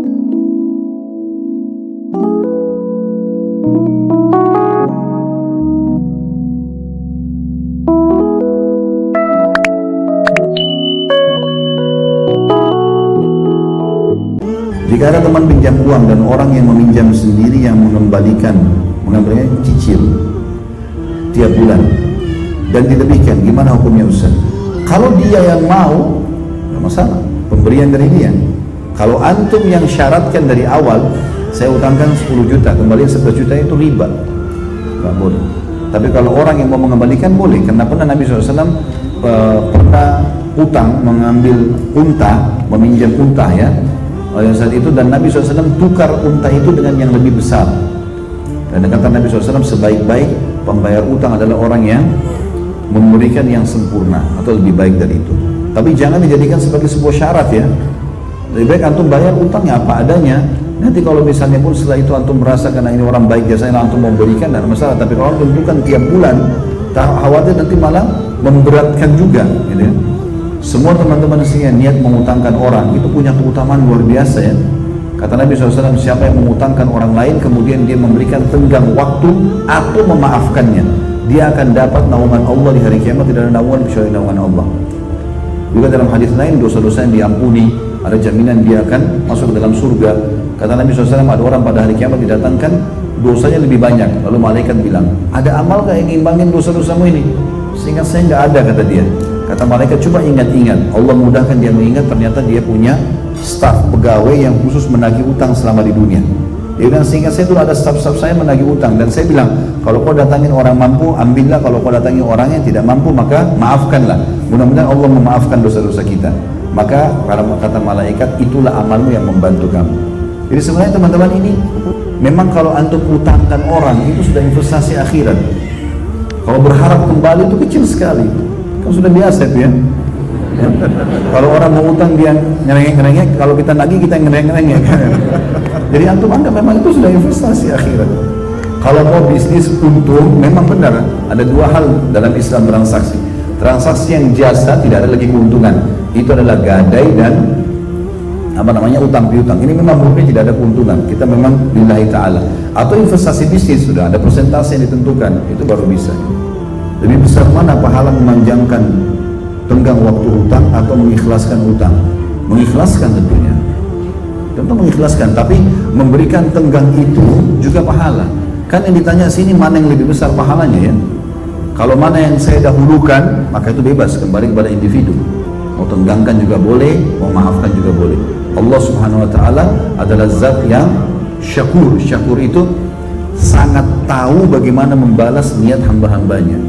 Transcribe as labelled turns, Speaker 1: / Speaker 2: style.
Speaker 1: Jika ada teman pinjam uang dan orang yang meminjam sendiri yang mengambilnya cicil tiap bulan dan dilebihkan, gimana hukumnya Ustaz? Kalau dia yang mau, tidak masalah, pemberian dari dia. Kalau antum yang syaratkan dari awal, saya utangkan 10 juta, kembalian 11 juta, itu riba, nggak boleh. Tapi kalau orang yang mau mengembalikan boleh, karena pernah Nabi SAW pernah utang, mengambil unta, meminjam unta ya, saat itu, dan Nabi SAW tukar unta itu dengan yang lebih besar. Dan kata Nabi SAW, sebaik-baik pembayar utang adalah orang yang memberikan yang sempurna atau lebih baik dari itu. Tapi jangan dijadikan sebagai sebuah syarat ya. Lebih baik antum bayar utangnya apa adanya. Nanti kalau misalnya pun setelah itu antum merasa karena ini orang baik jasanya antum memberikan, tidak masalah. Tapi kalau antum tentukan tiap bulan, tak khawatir nanti malah memberatkan juga gitu ya. Semua teman-teman yang niat mengutangkan orang itu punya keutamaan luar biasa ya. Kata Nabi SAW, siapa yang mengutangkan orang lain kemudian dia memberikan tenggang waktu atau memaafkannya, dia akan dapat naungan Allah di hari kiamat. Tidak ada naungan kecuali naungan Allah. Juga dalam hadis lain, dosa-dosa yang diampuni, ada jaminan dia akan masuk ke dalam surga. Kata Nabi SAW, ada orang pada hari kiamat didatangkan dosanya lebih banyak, lalu malaikat bilang, ada amal gak yang ngimbangin dosa-dosamu ini? Seingat saya nggak ada, kata dia. Kata malaikat, coba ingat-ingat. Allah mudahkan dia mengingat, ternyata dia punya staf pegawai yang khusus menagih utang selama di dunia. Dia bilang, seingat saya itu ada staf-staf saya menagih utang. Dan saya bilang, kalau kau datangin orang mampu, ambillah. Kalau kau datangin orang yang tidak mampu, maka maafkanlah. Mudah-mudahan Allah memaafkan dosa-dosa kita. Maka kata malaikat, itulah amalmu yang membantu kamu. Jadi sebenarnya teman-teman ini, memang kalau antum utangkan orang, itu sudah investasi akhirat. Kalau berharap kembali itu kecil sekali. Kan sudah biasa itu ya. Kalau orang mau utang dia ngerengek-ngerengek, kalau kita nagih kita ngerengek-ngerengek. Jadi antum anggap memang itu sudah investasi akhirat. Kalau mau bisnis untung, memang benar ada dua hal dalam Islam transaksi. Transaksi yang jasa tidak ada lagi keuntungan. Itu adalah gadai dan utang piutang. Ini memang mungkin tidak ada keuntungan. Kita memang lillahi ta'ala. Atau investasi bisnis sudah ada persentase yang ditentukan, itu baru bisa. Lebih besar mana pahala memanjangkan tenggang waktu hutang atau mengikhlaskan hutang? Mengikhlaskan tentunya. Tentu mengikhlaskan, tapi memberikan tenggang itu juga pahala. Kan yang ditanya sini mana yang lebih besar pahalanya ya? Kalau mana yang saya dahulukan, maka itu bebas, kembali kepada individu. Mau tenggangkan juga boleh, mau maafkan juga boleh. Allah Subhanahu wa ta'ala adalah zat yang syakur. Syakur itu sangat tahu bagaimana membalas niat hamba-hambanya.